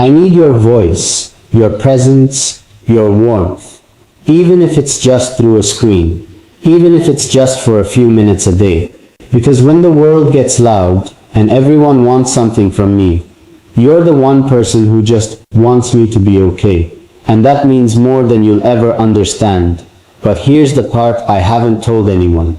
I need your voice, your presence, your warmth, even if it's just through a screen, even if it's just for a few minutes a day. Because when the world gets loud and everyone wants something from me, you're the one person who just wants me to be okay. And that means more than you'll ever understand. But here's the part I haven't told anyone.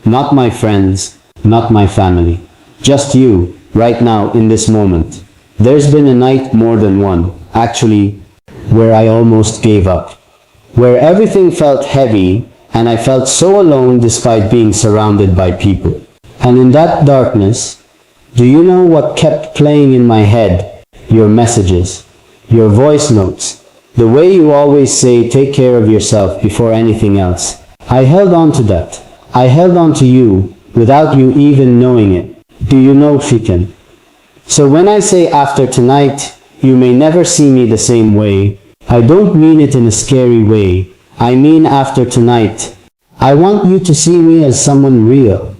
Not my friends, not my family. Just you, right now in this moment. There's been a night, more than one, actually, where I almost gave up. Where everything felt heavy and I felt so alone despite being surrounded by people. And in that darkness, do you know what kept playing in my head? Your messages, your voice notes, the way you always say take care of yourself before anything else. I held on to that. I held on to you without you even knowing it. Do you know, Fikan? So when I say after tonight, you may never see me the same way, I don't mean it in a scary way. I mean after tonight, I want you to see me as someone real.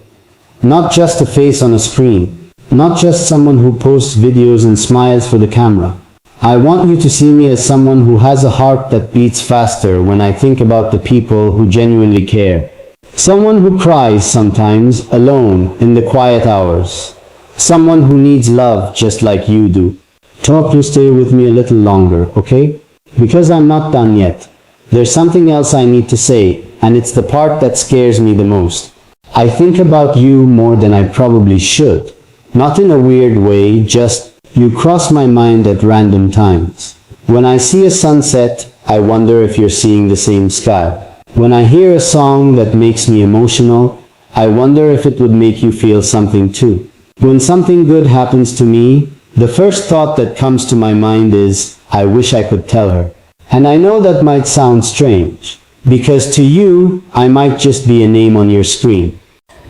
Not just a face on a screen. Not just someone who posts videos and smiles for the camera. I want you to see me as someone who has a heart that beats faster when I think about the people who genuinely care. Someone who cries sometimes, alone, in the quiet hours. Someone who needs love just like you do. Talk to stay with me a little longer, okay? Because I'm not done yet. There's something else I need to say, and it's the part that scares me the most. I think about you more than I probably should. Not in a weird way, just you cross my mind at random times. When I see a sunset, I wonder if you're seeing the same sky. When I hear a song that makes me emotional, I wonder if it would make you feel something too. When something good happens to me, the first thought that comes to my mind is, I wish I could tell her. And I know that might sound strange, because to you, I might just be a name on your screen.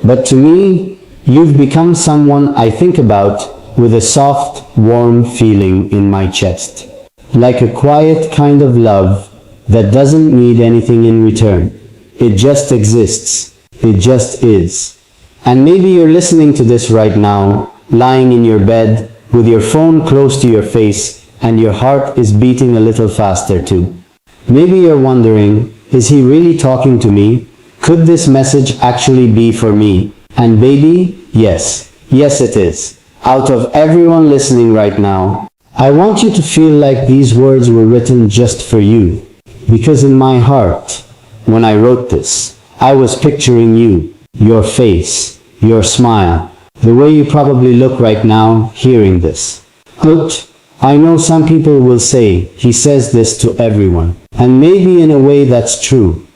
But to me, you've become someone I think about with a soft, warm feeling in my chest. Like a quiet kind of love that doesn't need anything in return. It just exists. It just is. And maybe you're listening to this right now, lying in your bed, with your phone close to your face, and your heart is beating a little faster too. Maybe you're wondering, is he really talking to me? Could this message actually be for me? And baby, yes. Yes it is. Out of everyone listening right now, I want you to feel like these words were written just for you. Because in my heart, when I wrote this, I was picturing you, your face, your smile, the way you probably look right now, hearing this. But I know some people will say, he says this to everyone. And maybe in a way that's true.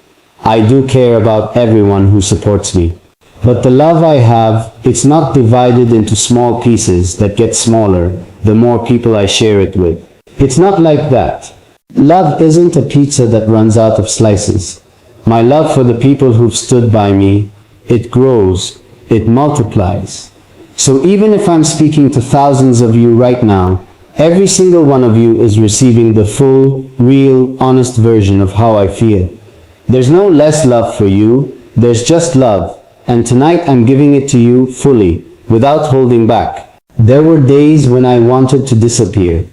I do care about everyone who supports me. But the love I have, it's not divided into small pieces that get smaller the more people I share it with. It's not like that. Love isn't a pizza that runs out of slices. My love for the people who've stood by me, it grows, it multiplies. So even if I'm speaking to thousands of you right now, every single one of you is receiving the full, real, honest version of how I feel. There's no less love for you, there's just love. And tonight I'm giving it to you fully, without holding back. There were days when I wanted to disappear.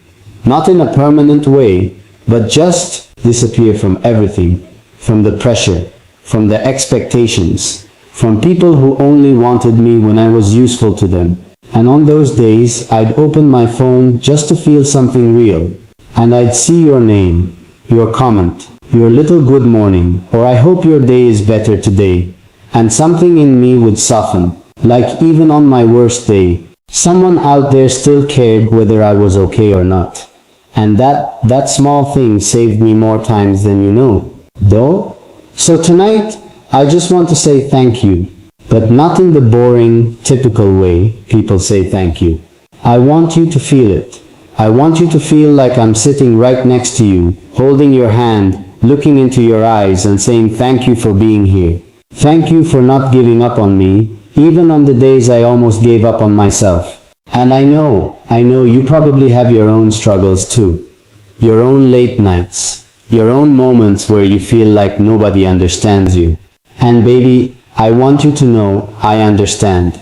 Not in a permanent way, but just disappear from everything. From the pressure, from the expectations, from people who only wanted me when I was useful to them. And on those days, I'd open my phone just to feel something real. And I'd see your name, your comment, your little good morning, or I hope your day is better today. And something in me would soften, like even on my worst day, someone out there still cared whether I was okay or not. And that small thing saved me more times than you know, though. So tonight, I just want to say thank you, but not in the boring, typical way people say thank you. I want you to feel it. I want you to feel like I'm sitting right next to you, holding your hand, looking into your eyes and saying thank you for being here. Thank you for not giving up on me, even on the days I almost gave up on myself. And I know you probably have your own struggles too. Your own late nights, your own moments where you feel like nobody understands you. And baby, I want you to know I understand.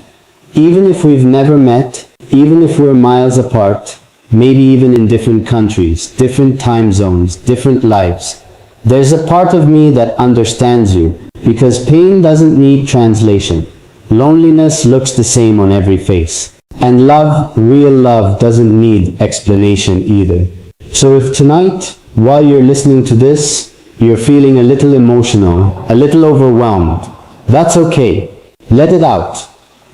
Even if we've never met, even if we're miles apart, maybe even in different countries, different time zones, different lives. There's a part of me that understands you, because pain doesn't need translation. Loneliness looks the same on every face. And love, real love, doesn't need explanation either. So if tonight, while you're listening to this, you're feeling a little emotional, a little overwhelmed, that's okay. Let it out.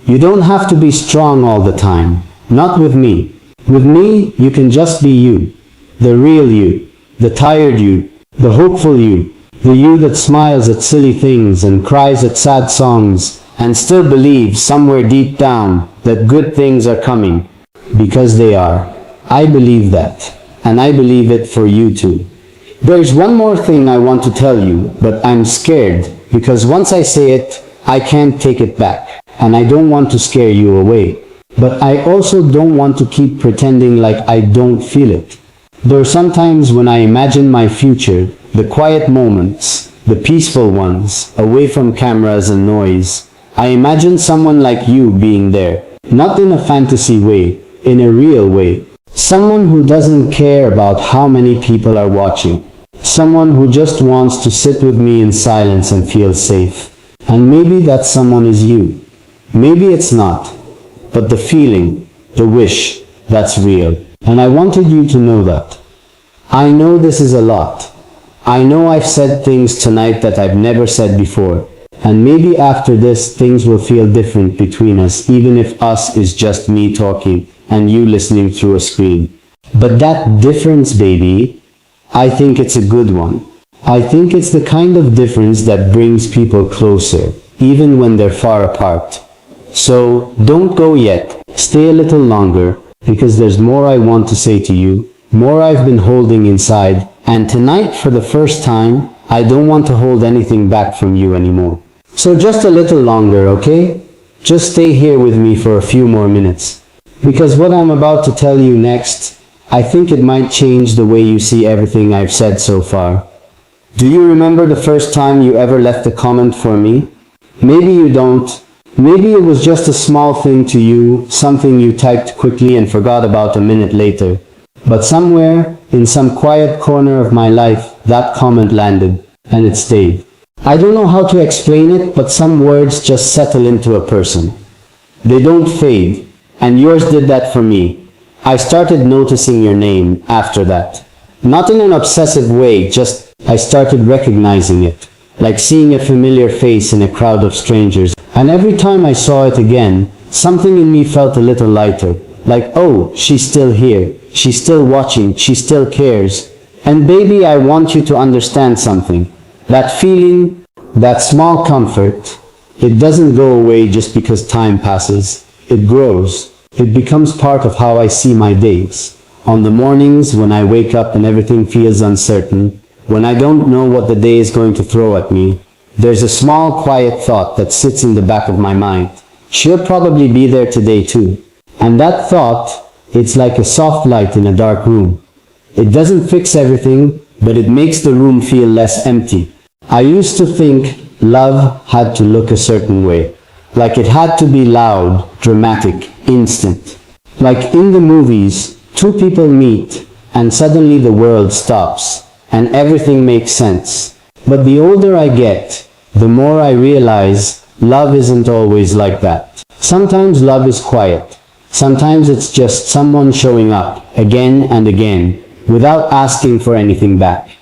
You don't have to be strong all the time. Not with me. With me, you can just be you. The real you. The tired you. The hopeful you. The you that smiles at silly things and cries at sad songs and still believes somewhere deep down that good things are coming. Because they are. I believe that. And I believe it for you too. There's one more thing I want to tell you, but I'm scared because once I say it, I can't take it back. And I don't want to scare you away. But I also don't want to keep pretending like I don't feel it. There are some times when I imagine my future, the quiet moments, the peaceful ones, away from cameras and noise. I imagine someone like you being there, not in a fantasy way, in a real way. Someone who doesn't care about how many people are watching. Someone who just wants to sit with me in silence and feel safe. And maybe that someone is you. Maybe it's not. But the feeling, the wish, that's real. And I wanted you to know that. I know this is a lot. I know I've said things tonight that I've never said before. And maybe after this, things will feel different between us, even if us is just me talking and you listening through a screen. But that difference, baby, I think it's a good one. I think it's the kind of difference that brings people closer, even when they're far apart. So, don't go yet. Stay a little longer, because there's more I want to say to you, more I've been holding inside, and tonight, for the first time, I don't want to hold anything back from you anymore. So just a little longer, okay? Just stay here with me for a few more minutes. Because what I'm about to tell you next, I think it might change the way you see everything I've said so far. Do you remember the first time you ever left a comment for me? Maybe you don't. Maybe it was just a small thing to you, something you typed quickly and forgot about a minute later. But somewhere, in some quiet corner of my life, that comment landed, and it stayed. I don't know how to explain it, but some words just settle into a person. They don't fade, and yours did that for me. I started noticing your name after that. Not in an obsessive way, just I started recognizing it, like seeing a familiar face in a crowd of strangers. And every time I saw it again, something in me felt a little lighter. Like, oh, she's still here. She's still watching. She still cares. And baby, I want you to understand something. That feeling, that small comfort, it doesn't go away just because time passes. It grows. It becomes part of how I see my days. On the mornings when I wake up and everything feels uncertain, when I don't know what the day is going to throw at me, there's a small quiet thought that sits in the back of my mind. She'll probably be there today too. And that thought, it's like a soft light in a dark room. It doesn't fix everything, but it makes the room feel less empty. I used to think love had to look a certain way. Like it had to be loud, dramatic, instant. Like in the movies, two people meet, and suddenly the world stops, and everything makes sense. But the older I get, the more I realize love isn't always like that. Sometimes love is quiet. Sometimes it's just someone showing up again and again without asking for anything back.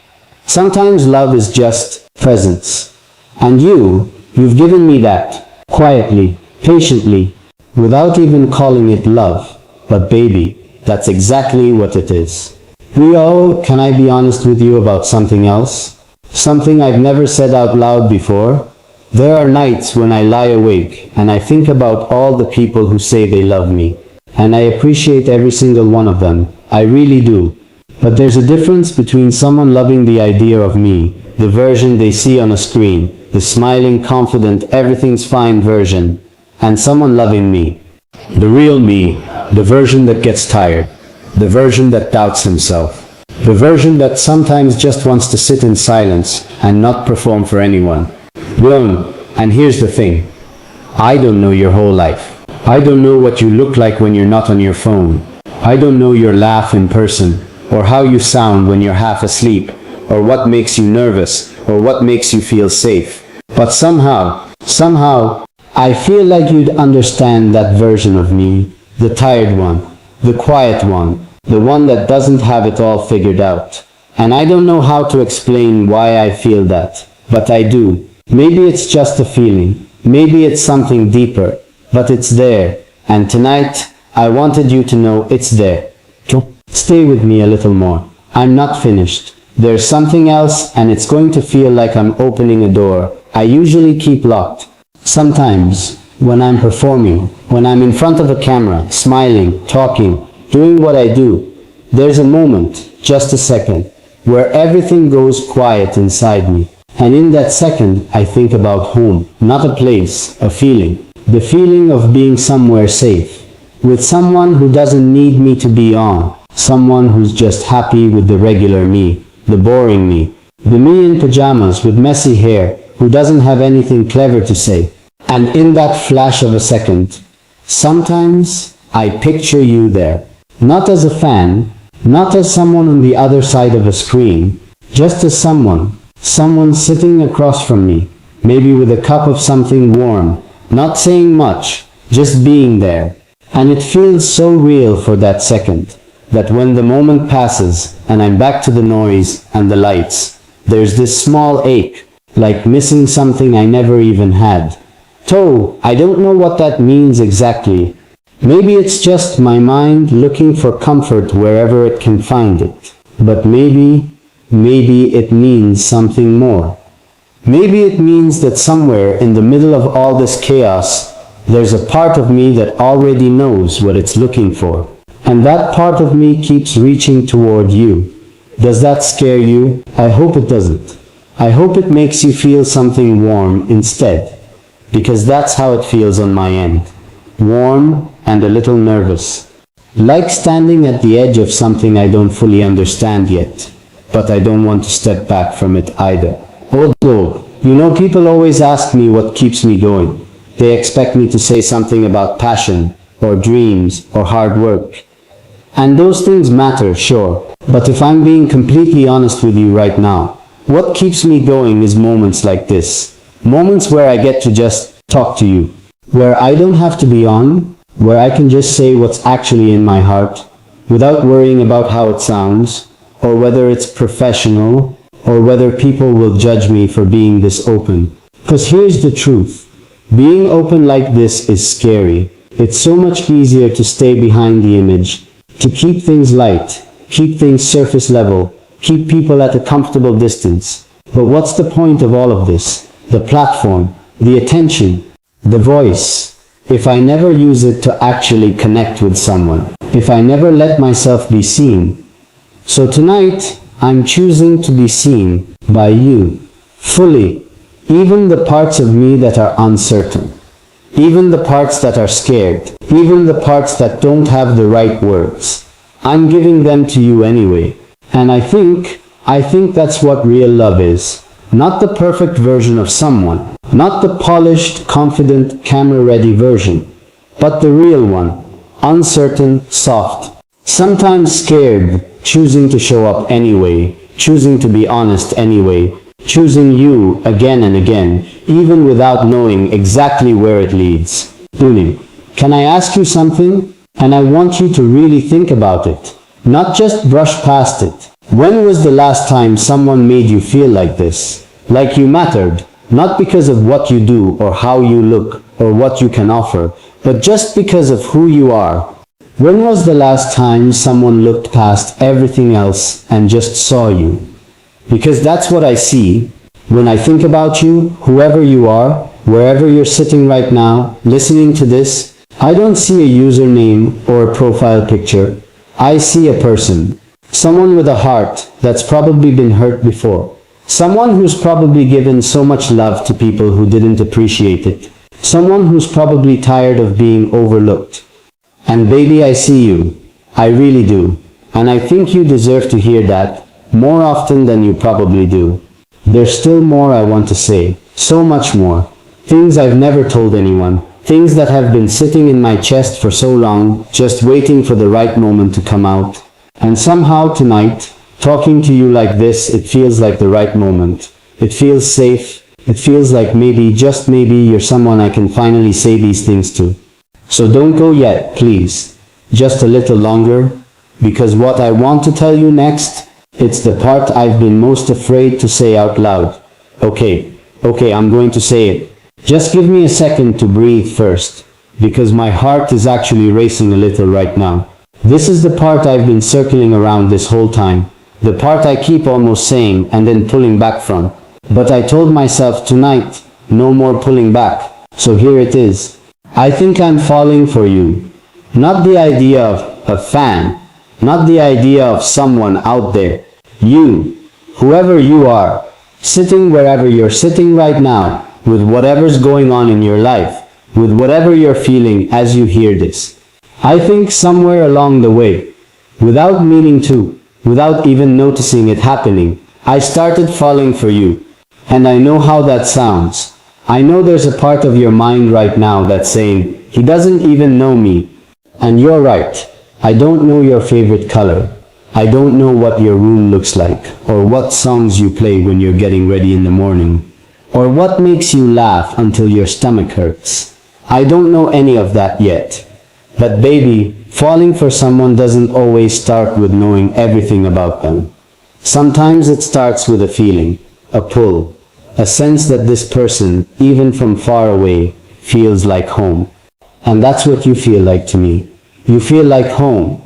Sometimes love is just presence. And you've given me that, quietly, patiently, without even calling it love. But baby, that's exactly what it is. Rio, can I be honest with you about something else? Something I've never said out loud before? There are nights when I lie awake and I think about all the people who say they love me. And I appreciate every single one of them. I really do. But there's a difference between someone loving the idea of me, the version they see on a screen, the smiling, confident, everything's fine version, and someone loving me. The real me, the version that gets tired, the version that doubts himself. The version that sometimes just wants to sit in silence and not perform for anyone. Well, and here's the thing. I don't know your whole life. I don't know what you look like when you're not on your phone. I don't know your laugh in person, or how you sound when you're half asleep, or what makes you nervous, or what makes you feel safe. But somehow, I feel like you'd understand that version of me, the tired one, the quiet one, the one that doesn't have it all figured out. And I don't know how to explain why I feel that, but I do. Maybe it's just a feeling, maybe it's something deeper, but it's there. And tonight, I wanted you to know it's there. Stay with me a little more. I'm not finished. There's something else, and it's going to feel like I'm opening a door I usually keep locked. Sometimes, when I'm performing, when I'm in front of a camera, smiling, talking, doing what I do, there's a moment, just a second, where everything goes quiet inside me. And in that second, I think about home, not a place, a feeling. The feeling of being somewhere safe, with someone who doesn't need me to be on, someone who's just happy with the regular me, the boring me, the me in pajamas with messy hair, who doesn't have anything clever to say. And in that flash of a second, sometimes I picture you there. Not as a fan, not as someone on the other side of a screen, just as someone sitting across from me, maybe with a cup of something warm, not saying much, just being there. And it feels so real for that second, that when the moment passes and I'm back to the noise and the lights, there's this small ache, like missing something I never even had. Though I don't know what that means exactly. Maybe it's just my mind looking for comfort wherever it can find it. But maybe it means something more. Maybe it means that somewhere in the middle of all this chaos, there's a part of me that already knows what it's looking for. And that part of me keeps reaching toward you. Does that scare you? I hope it doesn't. I hope it makes you feel something warm instead. Because that's how it feels on my end. Warm and a little nervous. Like standing at the edge of something I don't fully understand yet. But I don't want to step back from it either. Although, people always ask me what keeps me going. They expect me to say something about passion, or dreams, or hard work. And those things matter, sure. But if I'm being completely honest with you right now, what keeps me going is moments like this. Moments where I get to just talk to you. Where I don't have to be on, where I can just say what's actually in my heart, without worrying about how it sounds, or whether it's professional, or whether people will judge me for being this open. Because here's the truth. Being open like this is scary. It's so much easier to stay behind the image, to keep things light, keep things surface level, keep people at a comfortable distance. But what's the point of all of this? The platform, the attention, the voice. If I never use it to actually connect with someone, if I never let myself be seen. So tonight, I'm choosing to be seen by you, fully, even the parts of me that are uncertain, even the parts that are scared, even the parts that don't have the right words. I'm giving them to you anyway. And I think that's what real love is. Not the perfect version of someone, not the polished, confident, camera-ready version, but the real one, uncertain, soft, sometimes scared, choosing to show up anyway, choosing to be honest anyway, choosing you again and again, even without knowing exactly where it leads. Duni, can I ask you something? And I want you to really think about it, not just brush past it. When was the last time someone made you feel like this? Like you mattered, not because of what you do or how you look or what you can offer, but just because of who you are. When was the last time someone looked past everything else and just saw you? Because that's what I see when I think about you, whoever you are, wherever you're sitting right now, listening to this. I don't see a username or a profile picture. I see a person. Someone with a heart that's probably been hurt before. Someone who's probably given so much love to people who didn't appreciate it. Someone who's probably tired of being overlooked. And baby, I see you. I really do. And I think you deserve to hear that more often than you probably do. There's still more I want to say. So much more. Things I've never told anyone. Things that have been sitting in my chest for so long, just waiting for the right moment to come out. And somehow tonight, talking to you like this, it feels like the right moment. It feels safe. It feels like maybe, just maybe, you're someone I can finally say these things to. So don't go yet, please. Just a little longer. Because what I want to tell you next, it's the part I've been most afraid to say out loud. Okay, I'm going to say it. Just give me a second to breathe first, because my heart is actually racing a little right now. This is the part I've been circling around this whole time. The part I keep almost saying and then pulling back from. But I told myself tonight, no more pulling back. So here it is. I think I'm falling for you. Not the idea of a fan. Not the idea of someone out there. You, whoever you are, sitting wherever you're sitting right now, with whatever's going on in your life, with whatever you're feeling as you hear this. I think somewhere along the way, without meaning to, without even noticing it happening, I started falling for you. And I know how that sounds. I know there's a part of your mind right now that's saying, he doesn't even know me. And you're right. I don't know your favorite color. I don't know what your room looks like, or what songs you play when you're getting ready in the morning, or what makes you laugh until your stomach hurts. I don't know any of that yet. But baby, falling for someone doesn't always start with knowing everything about them. Sometimes it starts with a feeling, a pull, a sense that this person, even from far away, feels like home. And that's what you feel like to me. You feel like home.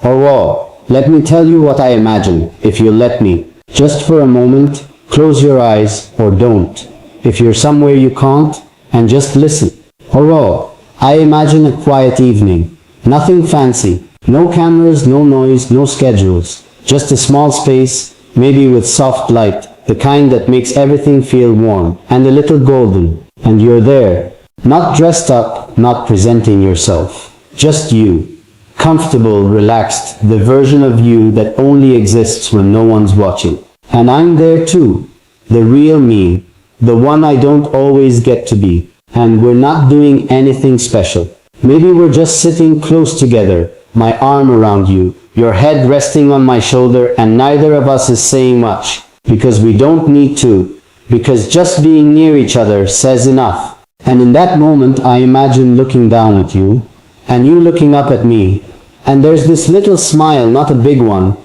Or well, let me tell you what I imagine, if you'll let me. Just for a moment, close your eyes, or don't. If you're somewhere you can't, and just listen. Or well, I imagine a quiet evening. Nothing fancy. No cameras, no noise, no schedules. Just a small space, maybe with soft light, the kind that makes everything feel warm, and a little golden. And you're there. Not dressed up, not presenting yourself. Just you. Comfortable, relaxed, the version of you that only exists when no one's watching. And I'm there too. The real me. The one I don't always get to be. And we're not doing anything special. Maybe we're just sitting close together, my arm around you, your head resting on my shoulder, and neither of us is saying much. Because we don't need to. Because just being near each other says enough. And in that moment I imagine looking down at you, and you looking up at me, and there's this little smile, not a big one,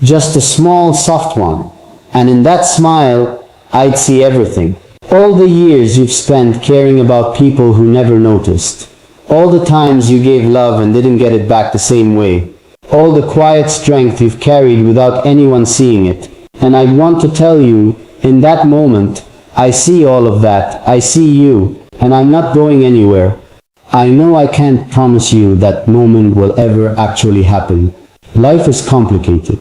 just a small soft one. And in that smile, I'd see everything. All the years you've spent caring about people who never noticed. All the times you gave love and didn't get it back the same way. All the quiet strength you've carried without anyone seeing it. And I want to tell you, in that moment, I see all of that. I see you, and I'm not going anywhere. I know I can't promise you that moment will ever actually happen. Life is complicated,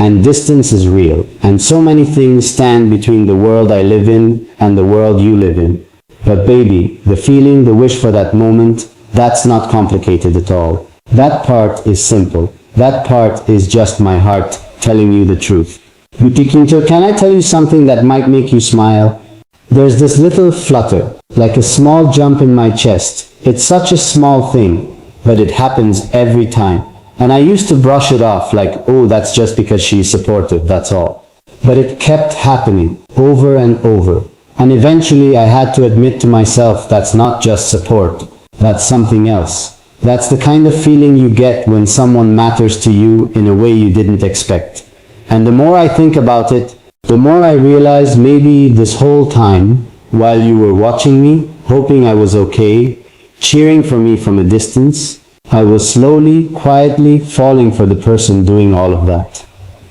and distance is real, and so many things stand between the world I live in and the world you live in. But baby, the feeling, the wish for that moment, that's not complicated at all. That part is simple. That part is just my heart telling you the truth. Butikinto, can I tell you something that might make you smile? There's this little flutter, like a small jump in my chest. It's such a small thing, but it happens every time. And I used to brush it off like, oh, that's just because she's supportive, that's all. But it kept happening, over and over. And eventually I had to admit to myself that's not just support, that's something else. That's the kind of feeling you get when someone matters to you in a way you didn't expect. And the more I think about it, the more I realize maybe this whole time, while you were watching me, hoping I was okay, cheering for me from a distance, I was slowly, quietly falling for the person doing all of that.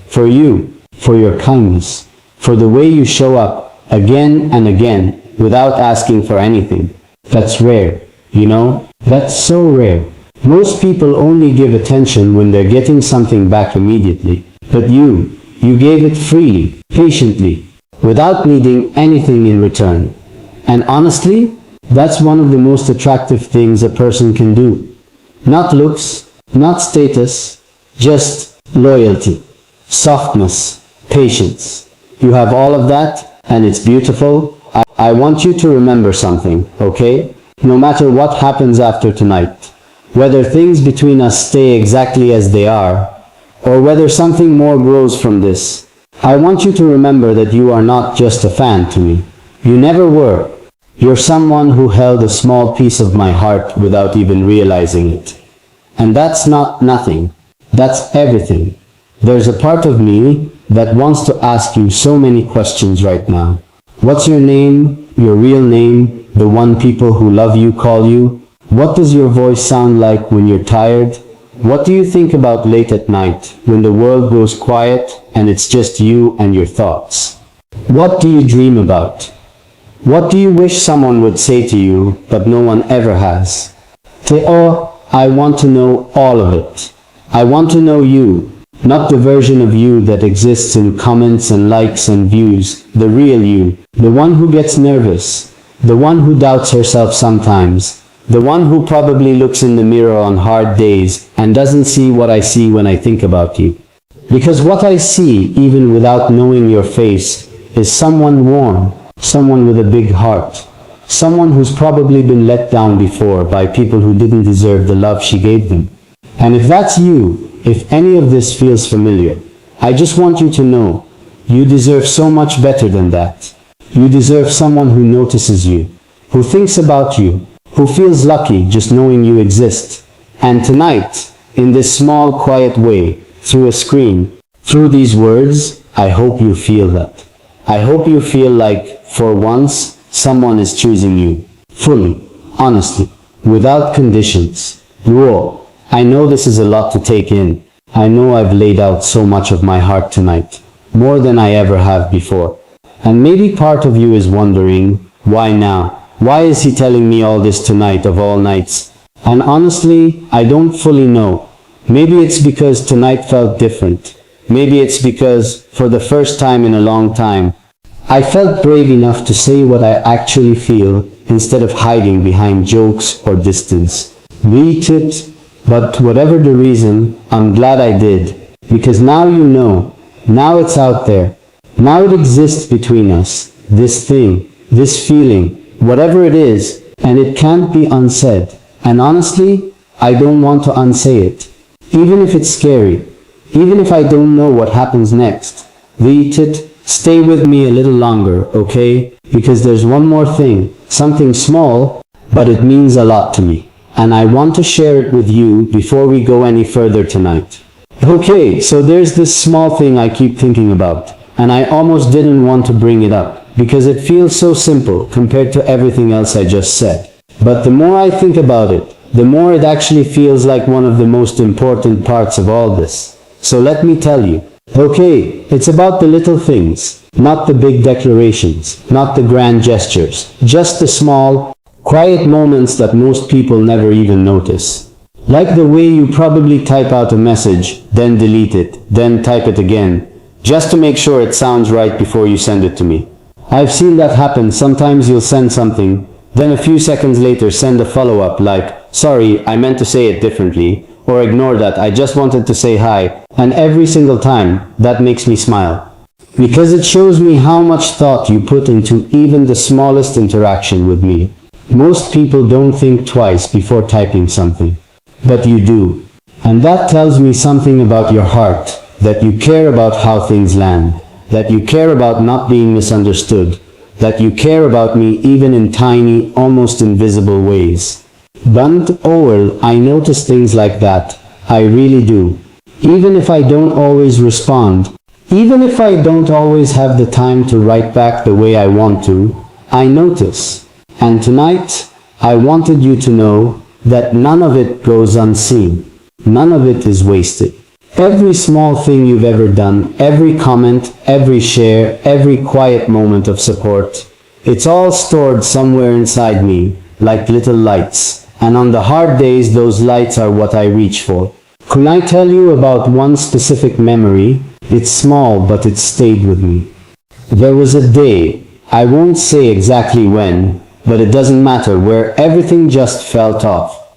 For you, for your kindness, for the way you show up again and again without asking for anything. That's rare, you know? That's so rare. Most people only give attention when they're getting something back immediately. But you gave it freely, patiently, without needing anything in return. And honestly, that's one of the most attractive things a person can do. Not looks, not status, just loyalty, softness, patience. You have all of that, and it's beautiful. I want you to remember something, okay? no matter what happens after tonight, whether things between us stay exactly as they are, or whether something more grows from this, I want you to remember that you are not just a fan to me. You never were. You're someone who held a small piece of my heart without even realizing it. And that's not nothing. That's everything. There's a part of me that wants to ask you so many questions right now. What's your name? Your real name? The one people who love you call you? What does your voice sound like when you're tired? What do you think about late at night when the world goes quiet and it's just you and your thoughts? What do you dream about? What do you wish someone would say to you but no one ever has? I want to know all of it. I want to know you, not the version of you that exists in comments and likes and views, the real you, the one who gets nervous, the one who doubts herself sometimes, the one who probably looks in the mirror on hard days and doesn't see what I see when I think about you. Because what I see, even without knowing your face, is someone warm, someone with a big heart, someone who's probably been let down before by people who didn't deserve the love she gave them. And if that's you, if any of this feels familiar, I just want you to know, you deserve so much better than that. You deserve someone who notices you, who thinks about you, who feels lucky just knowing you exist. And tonight, in this small, quiet way, through a screen, through these words, I hope you feel that. I hope you feel like, for once, someone is choosing you. Fully, honestly, without conditions. Raw. I know this is a lot to take in. I know I've laid out so much of my heart tonight, more than I ever have before. And maybe part of you is wondering, why now? Why is he telling me all this tonight of all nights? And honestly, I don't fully know. Maybe it's because tonight felt different. Maybe it's because, for the first time in a long time, I felt brave enough to say what I actually feel instead of hiding behind jokes or distance. Be it, but whatever the reason, I'm glad I did. Because now you know. Now it's out there. Now it exists between us. This thing, this feeling, whatever it is, and it can't be unsaid. And honestly, I don't want to unsay it. Even if it's scary. Even if I don't know what happens next. Stay with me a little longer, okay? Because there's one more thing. Something small, but it means a lot to me. And I want to share it with you before we go any further tonight. Okay, so there's this small thing I keep thinking about. And I almost didn't want to bring it up, because it feels so simple compared to everything else I just said. But the more I think about it, the more it actually feels like one of the most important parts of all this. So let me tell you. Okay, it's about the little things, not the big declarations, not the grand gestures, just the small, quiet moments that most people never even notice. Like the way you probably type out a message, then delete it, then type it again, just to make sure it sounds right before you send it to me. I've seen that happen. Sometimes you'll send something, then a few seconds later send a follow-up like, sorry, I meant to say it differently, or ignore that, I just wanted to say hi, and every single time, that makes me smile. Because it shows me how much thought you put into even the smallest interaction with me. Most people don't think twice before typing something, but you do. And that tells me something about your heart, that you care about how things land, that you care about not being misunderstood, that you care about me even in tiny, almost invisible ways. But I notice things like that. I really do. Even if I don't always respond, even if I don't always have the time to write back the way I want to, I notice. And tonight, I wanted you to know that none of it goes unseen. None of it is wasted. Every small thing you've ever done, every comment, every share, every quiet moment of support, it's all stored somewhere inside me, like little lights. And on the hard days, those lights are what I reach for. Can I tell you about one specific memory? It's small, but it stayed with me. There was a day, I won't say exactly when, but it doesn't matter, where everything just felt off.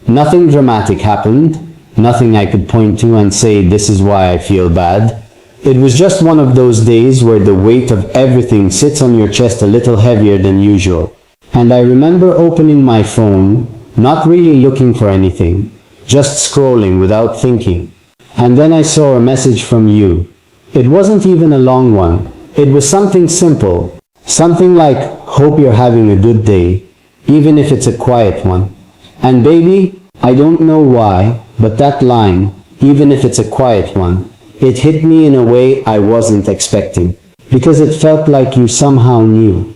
Nothing dramatic happened, nothing I could point to and say this is why I feel bad. It was just one of those days where the weight of everything sits on your chest a little heavier than usual. And I remember opening my phone, not really looking for anything, just scrolling without thinking. And then I saw a message from you. It wasn't even a long one. It was something simple. Something like, hope you're having a good day, even if it's a quiet one. And baby, I don't know why, but that line, even if it's a quiet one, it hit me in a way I wasn't expecting. Because it felt like you somehow knew.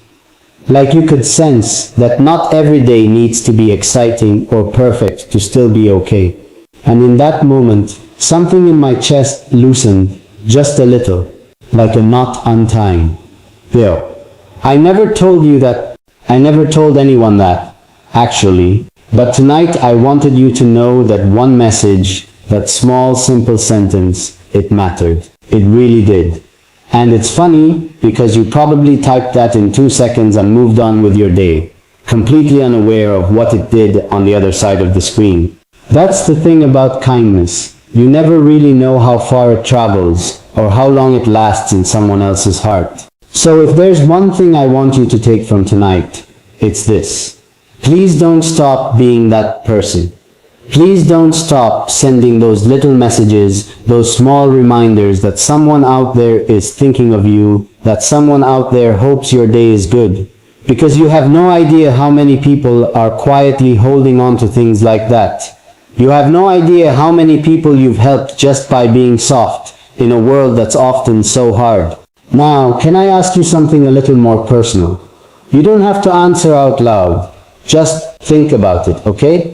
Like you could sense that not every day needs to be exciting or perfect to still be okay. And in that moment, something in my chest loosened just a little, like a knot untying. Yo, I never told you that. I never told anyone that, actually. But tonight I wanted you to know that one message, that small simple sentence, it mattered. It really did. And it's funny because you probably typed that in 2 seconds and moved on with your day, completely unaware of what it did on the other side of the screen. That's the thing about kindness. You never really know how far it travels or how long it lasts in someone else's heart. So if there's one thing I want you to take from tonight, it's this. Please don't stop being that person. Please don't stop sending those little messages, those small reminders that someone out there is thinking of you, that someone out there hopes your day is good. Because you have no idea how many people are quietly holding on to things like that. You have no idea how many people you've helped just by being soft in a world that's often so hard. Now, can I ask you something a little more personal? You don't have to answer out loud. Just think about it, okay?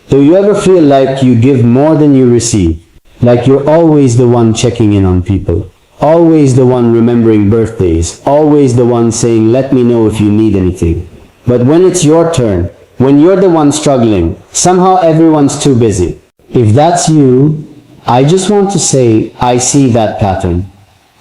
Do you ever feel like you give more than you receive? Like you're always the one checking in on people? Always the one remembering birthdays? Always the one saying, let me know if you need anything? But when it's your turn, when you're the one struggling, somehow everyone's too busy. If that's you, I just want to say, I see that pattern.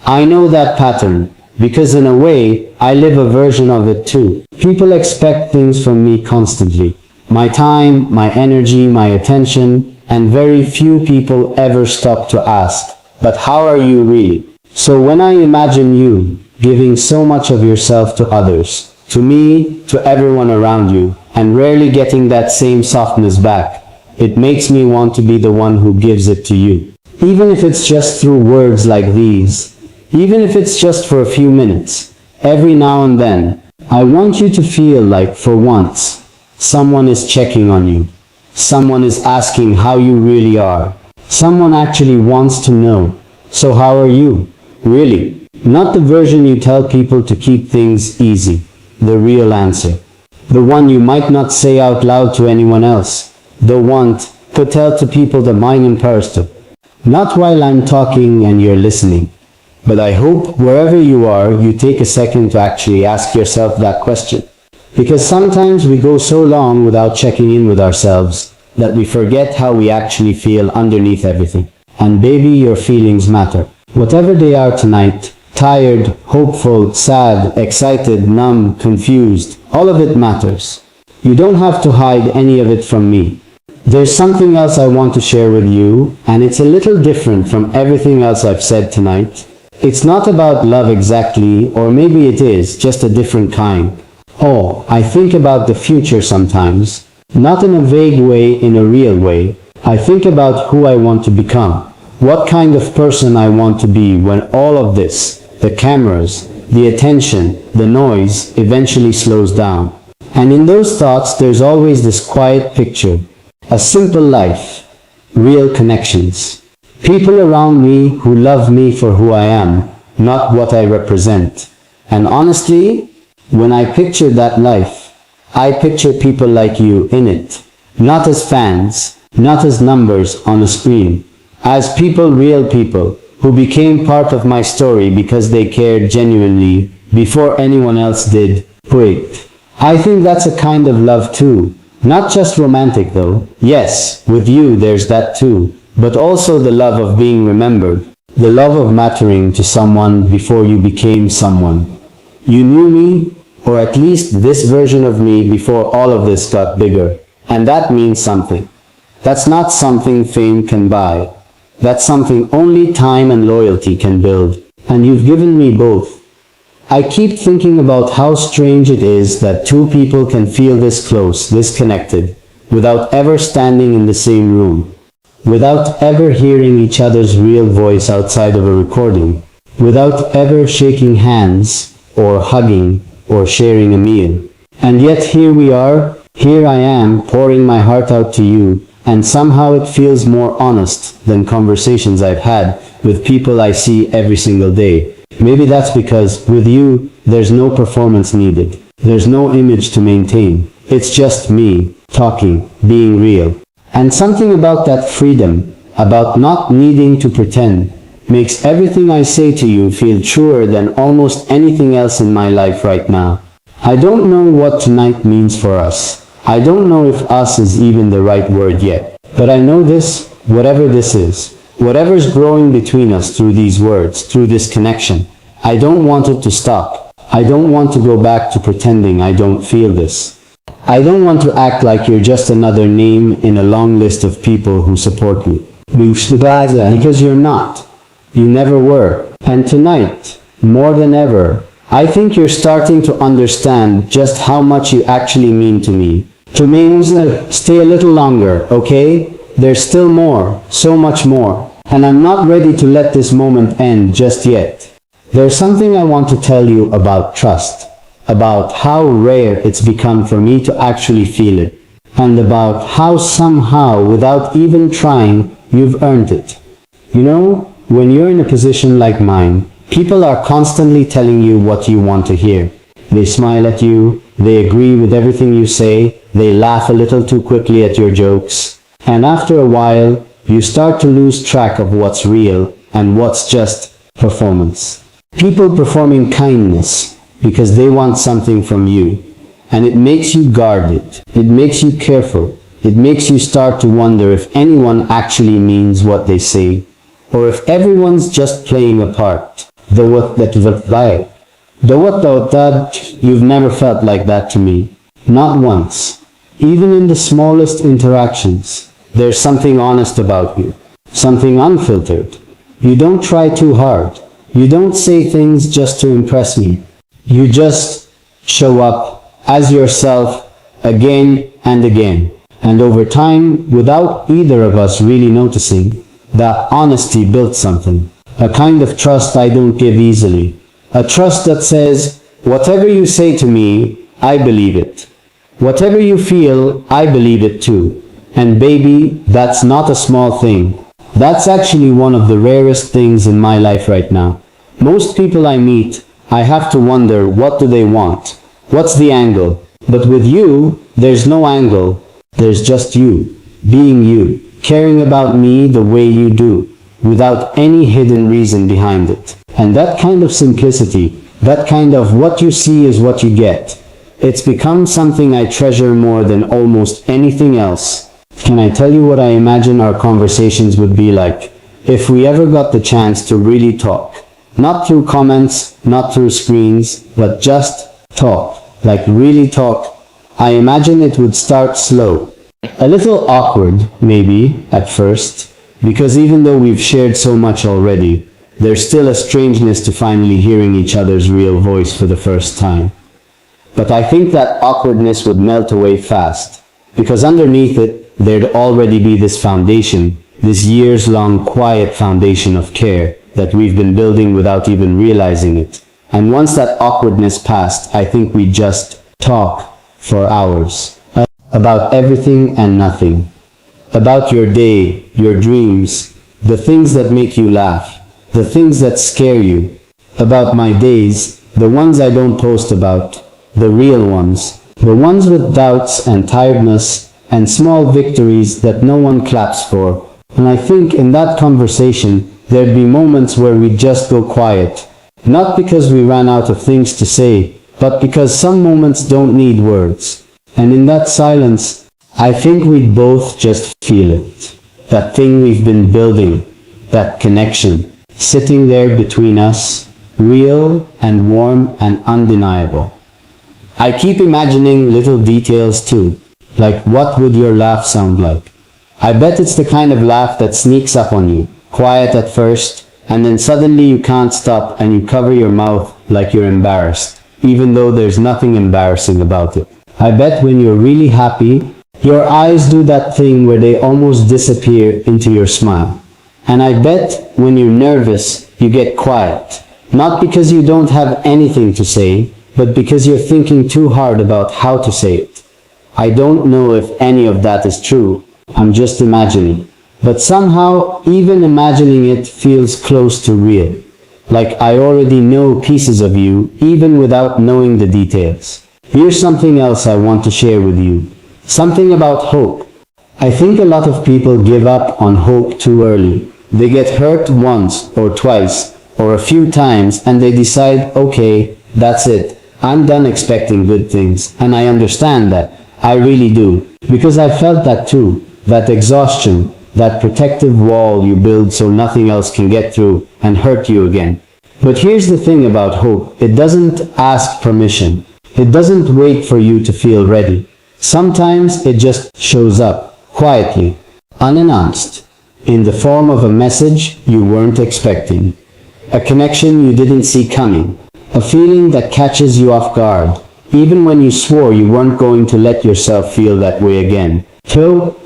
I know that pattern, because in a way, I live a version of it too. People expect things from me constantly. My time, my energy, my attention, and very few people ever stop to ask, but how are you really? So when I imagine you giving so much of yourself to others, to me, to everyone around you, and rarely getting that same softness back, it makes me want to be the one who gives it to you. Even if it's just through words like these, even if it's just for a few minutes, every now and then, I want you to feel like for once, someone is checking on you. Someone is asking how you really are. Someone actually wants to know. So how are you? Really? Not the version you tell people to keep things easy. The real answer. The one you might not say out loud to anyone else. The one to tell to people the mind in person. Not while I'm talking and you're listening. But I hope wherever you are, you take a second to actually ask yourself that question. Because sometimes we go so long without checking in with ourselves that we forget how we actually feel underneath everything. And baby, your feelings matter. Whatever they are tonight, tired, hopeful, sad, excited, numb, confused, all of it matters. You don't have to hide any of it from me. There's something else I want to share with you, and it's a little different from everything else I've said tonight. It's not about love exactly, or maybe it is, just a different kind. Oh, I think about the future sometimes. Not in a vague way, in a real way. I think about who I want to become. What kind of person I want to be when all of this, the cameras, the attention, the noise, eventually slows down. And in those thoughts, there's always this quiet picture. A simple life. Real connections. People around me who love me for who I am, not what I represent. And honestly, when I picture that life, I picture people like you in it. Not as fans, not as numbers on a screen. As people, real people, who became part of my story because they cared genuinely before anyone else did. Wait, I think that's a kind of love too. Not just romantic though. Yes, with you there's that too. But also the love of being remembered. The love of mattering to someone before you became someone. You knew me, or at least this version of me before all of this got bigger. And that means something. That's not something fame can buy. That's something only time and loyalty can build. And you've given me both. I keep thinking about how strange it is that two people can feel this close, this connected, without ever standing in the same room, without ever hearing each other's real voice outside of a recording, without ever shaking hands, or hugging, or sharing a meal. And yet here we are, here I am, pouring my heart out to you, and somehow it feels more honest than conversations I've had with people I see every single day. Maybe that's because, with you, there's no performance needed. There's no image to maintain. It's just me, talking, being real. And something about that freedom, about not needing to pretend, makes everything I say to you feel truer than almost anything else in my life right now. I don't know what tonight means for us. I don't know if us is even the right word yet. But I know this, whatever this is, whatever's growing between us through these words, through this connection, I don't want it to stop. I don't want to go back to pretending I don't feel this. I don't want to act like you're just another name in a long list of people who support me. Because you're not. You never were. And tonight, more than ever, I think you're starting to understand just how much you actually mean to me. To me, stay a little longer, okay? There's still more, so much more. And I'm not ready to let this moment end just yet. There's something I want to tell you about trust. About how rare it's become for me to actually feel it, and about how somehow, without even trying, you've earned it. You know, when you're in a position like mine, people are constantly telling you what you want to hear. They smile at you, they agree with everything you say, they laugh a little too quickly at your jokes, and after a while, you start to lose track of what's real and what's just performance. People performing kindness because they want something from you, and it makes you guarded, it makes you careful, it makes you start to wonder if anyone actually means what they say, or if everyone's just playing a part. You've never felt like that to me, not once. Even in the smallest interactions, there's something honest about you, something unfiltered. You don't try too hard, you don't say things just to impress me. You just show up as yourself again and again. And over time, without either of us really noticing, that honesty built something. A kind of trust I don't give easily. A trust that says, whatever you say to me, I believe it. Whatever you feel, I believe it too. And baby, that's not a small thing. That's actually one of the rarest things in my life right now. Most people I meet, I have to wonder, what do they want? What's the angle? But with you, there's no angle. There's just you, being you, caring about me the way you do, without any hidden reason behind it. And that kind of simplicity, that kind of what you see is what you get, it's become something I treasure more than almost anything else. Can I tell you what I imagine our conversations would be like if we ever got the chance to really talk? Not through comments, not through screens, but just talk, like really talk. I imagine it would start slow. A little awkward, maybe, at first, because even though we've shared so much already, there's still a strangeness to finally hearing each other's real voice for the first time. But I think that awkwardness would melt away fast, because underneath it, there'd already be this foundation, this years-long quiet foundation of care that we've been building without even realizing it. And once that awkwardness passed, I think we'd just talk for hours. About everything and nothing. About your day, your dreams, the things that make you laugh, the things that scare you. About my days, the ones I don't post about, the real ones. The ones with doubts and tiredness and small victories that no one claps for. And I think in that conversation, there'd be moments where we'd just go quiet. Not because we ran out of things to say, but because some moments don't need words. And in that silence, I think we'd both just feel it. That thing we've been building, that connection, sitting there between us, real and warm and undeniable. I keep imagining little details too, like what would your laugh sound like? I bet it's the kind of laugh that sneaks up on you, quiet at first, and then suddenly you can't stop and you cover your mouth like you're embarrassed, even though there's nothing embarrassing about it. I bet when you're really happy, your eyes do that thing where they almost disappear into your smile. And I bet when you're nervous, you get quiet. Not because you don't have anything to say, but because you're thinking too hard about how to say it. I don't know if any of that is true. I'm just imagining. But somehow, even imagining it feels close to real. Like I already know pieces of you, even without knowing the details. Here's something else I want to share with you. Something about hope. I think a lot of people give up on hope too early. They get hurt once or twice or a few times and they decide, okay, that's it. I'm done expecting good things. And I understand that. I really do. Because I felt that too. That exhaustion. That protective wall you build so nothing else can get through and hurt you again. But here's the thing about hope. It doesn't ask permission. It doesn't wait for you to feel ready. Sometimes it just shows up, quietly, unannounced, in the form of a message you weren't expecting. A connection you didn't see coming. A feeling that catches you off guard, even when you swore you weren't going to let yourself feel that way again.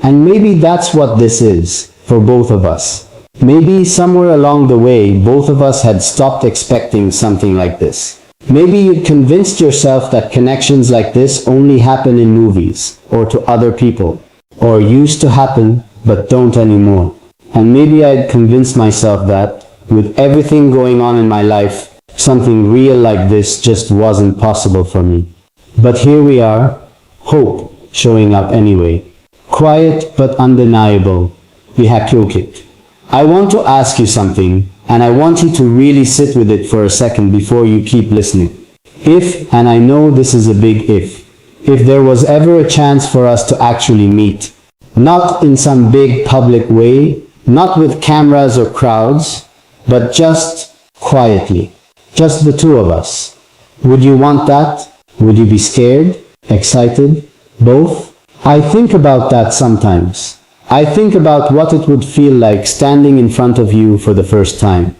And maybe that's what this is, for both of us. Maybe somewhere along the way, both of us had stopped expecting something like this. Maybe you convinced yourself that connections like this only happen in movies, or to other people, or used to happen, but don't anymore. And maybe I'd convinced myself that, with everything going on in my life, something real like this just wasn't possible for me. But here we are, hope showing up anyway. Quiet but undeniable. It. I want to ask you something, and I want you to really sit with it for a second before you keep listening. If, and I know this is a big if there was ever a chance for us to actually meet, not in some big public way, not with cameras or crowds, but just quietly, just the two of us. Would you want that? Would you be scared? Excited? Both? I think about that sometimes. I think about what it would feel like standing in front of you for the first time.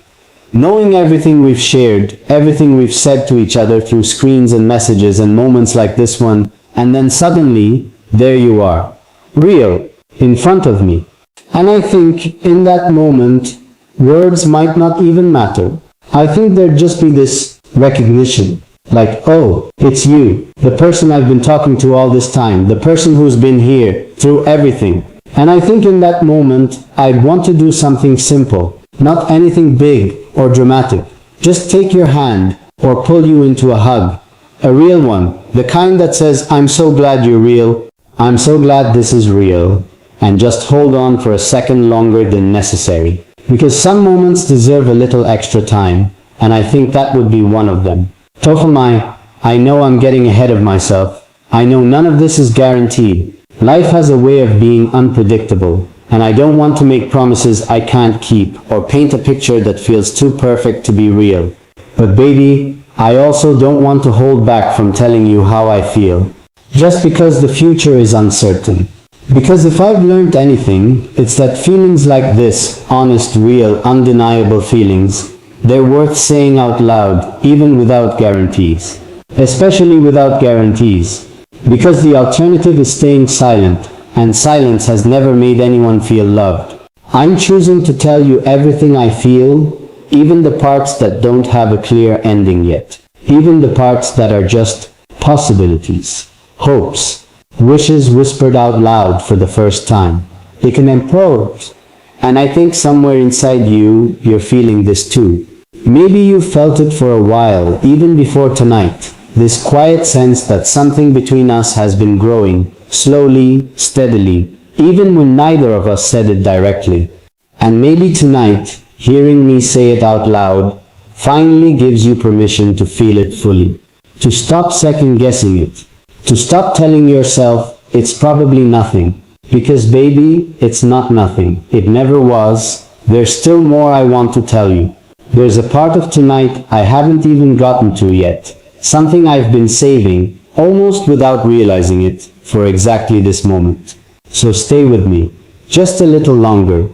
Knowing everything we've shared, everything we've said to each other through screens and messages and moments like this one, and then suddenly, there you are. Real, in front of me. And I think, in that moment, words might not even matter. I think there'd just be this recognition. Like, oh, it's you, the person I've been talking to all this time, the person who's been here, through everything. And I think in that moment, I'd want to do something simple, not anything big or dramatic. Just take your hand, or pull you into a hug. A real one, the kind that says, I'm so glad you're real, I'm so glad this is real, and just hold on for a second longer than necessary. Because some moments deserve a little extra time, and I think that would be one of them. Totalmai, I know I'm getting ahead of myself. I know none of this is guaranteed. Life has a way of being unpredictable, and I don't want to make promises I can't keep or paint a picture that feels too perfect to be real. But baby, I also don't want to hold back from telling you how I feel, just because the future is uncertain. Because if I've learned anything, it's that feelings like this, honest, real, undeniable feelings, they're worth saying out loud, even without guarantees. Especially without guarantees. Because the alternative is staying silent, and silence has never made anyone feel loved. I'm choosing to tell you everything I feel, even the parts that don't have a clear ending yet. Even the parts that are just possibilities, hopes, wishes whispered out loud for the first time. They can impose. And I think somewhere inside you, you're feeling this too. Maybe you felt it for a while, even before tonight. This quiet sense that something between us has been growing, slowly, steadily, even when neither of us said it directly. And maybe tonight, hearing me say it out loud, finally gives you permission to feel it fully. To stop second-guessing it. To stop telling yourself, it's probably nothing. Because baby, it's not nothing. It never was. There's still more I want to tell you. There's a part of tonight I haven't even gotten to yet. Something I've been saving, almost without realizing it, for exactly this moment. So stay with me. Just a little longer.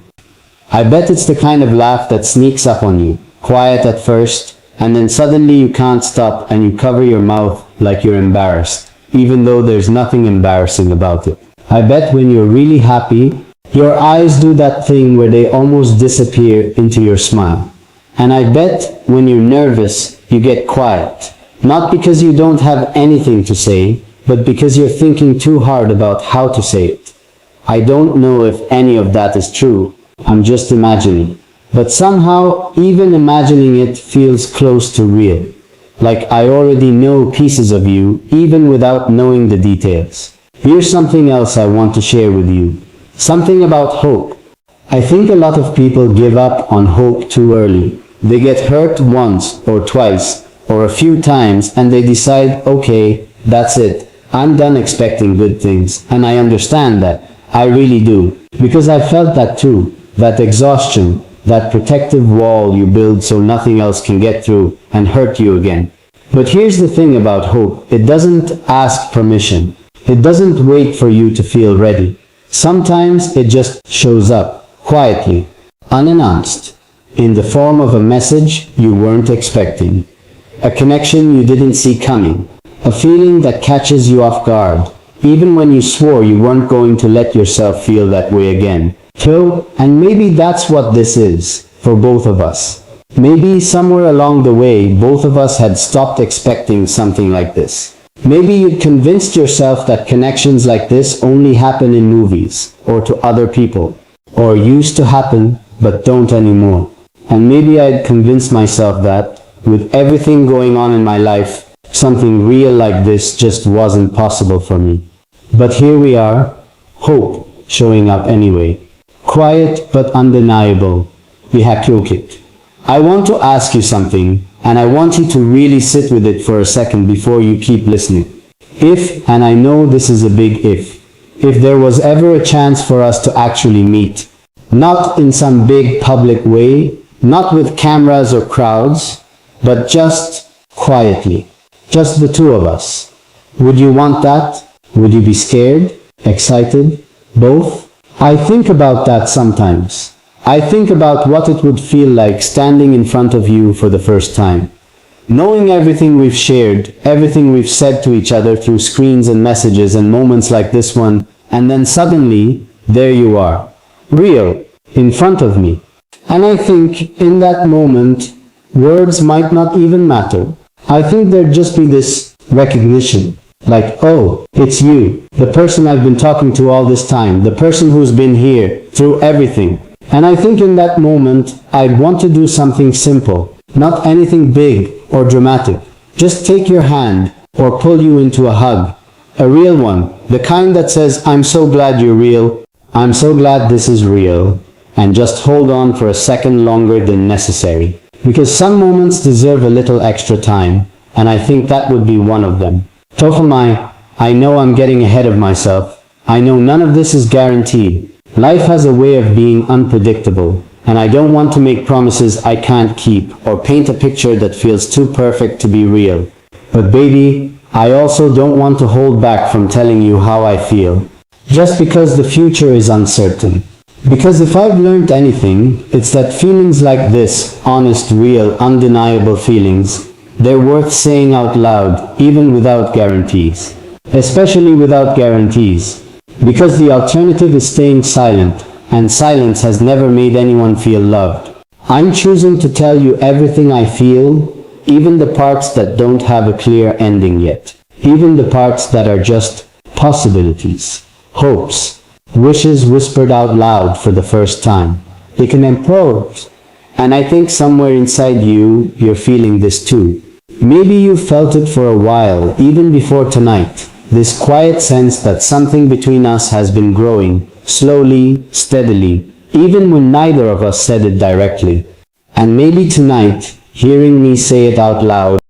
I bet it's the kind of laugh that sneaks up on you. Quiet at first, and then suddenly you can't stop and you cover your mouth like you're embarrassed, even though there's nothing embarrassing about it. I bet when you're really happy, your eyes do that thing where they almost disappear into your smile. And I bet when you're nervous, you get quiet. Not because you don't have anything to say, but because you're thinking too hard about how to say it. I don't know if any of that is true. I'm just imagining. But somehow, even imagining it feels close to real. Like I already know pieces of you, even without knowing the details. Here's something else I want to share with you. Something about hope. I think a lot of people give up on hope too early. They get hurt once or twice or a few times and they decide, okay, that's it. I'm done expecting good things. And I understand that. I really do. Because I felt that too. That exhaustion. That protective wall you build so nothing else can get through and hurt you again. But here's the thing about hope. It doesn't ask permission. It doesn't wait for you to feel ready. Sometimes it just shows up, quietly, unannounced, in the form of a message you weren't expecting. A connection you didn't see coming. A feeling that catches you off guard, even when you swore you weren't going to let yourself feel that way again. And maybe that's what this is, for both of us. Maybe somewhere along the way, both of us had stopped expecting something like this. Maybe you'd convinced yourself that connections like this only happen in movies, or to other people, or used to happen, but don't anymore. And maybe I'd convinced myself that, with everything going on in my life, something real like this just wasn't possible for me. But here we are, hope showing up anyway. Quiet but undeniable. It. I want to ask you something, and I want you to really sit with it for a second before you keep listening. If, and I know this is a big if there was ever a chance for us to actually meet, not in some big public way, not with cameras or crowds, but just quietly, just the two of us. Would you want that? Would you be scared? Excited? Both? I think about that sometimes. I think about what it would feel like standing in front of you for the first time. Knowing everything we've shared, everything we've said to each other through screens and messages and moments like this one, and then suddenly, there you are. Real, in front of me. And I think, in that moment, words might not even matter. I think there'd just be this recognition. Like, oh, it's you, the person I've been talking to all this time, the person who's been here, through everything. And I think in that moment, I'd want to do something simple, not anything big or dramatic. Just take your hand, or pull you into a hug. A real one, the kind that says, I'm so glad you're real, I'm so glad this is real, and just hold on for a second longer than necessary. Because some moments deserve a little extra time, and I think that would be one of them. Tohumai, I know I'm getting ahead of myself. I know none of this is guaranteed. Life has a way of being unpredictable, and I don't want to make promises I can't keep or paint a picture that feels too perfect to be real. But baby, I also don't want to hold back from telling you how I feel, just because the future is uncertain. Because if I've learned anything, it's that feelings like this, honest, real, undeniable feelings, they're worth saying out loud, even without guarantees. Especially without guarantees. Because the alternative is staying silent, and silence has never made anyone feel loved. I'm choosing to tell you everything I feel, even the parts that don't have a clear ending yet. Even the parts that are just possibilities, hopes, wishes whispered out loud for the first time. They can improve. And I think somewhere inside you, you're feeling this too. Maybe you felt it for a while, even before tonight. This quiet sense that something between us has been growing, slowly, steadily, even when neither of us said it directly. And maybe tonight, hearing me say it out loud,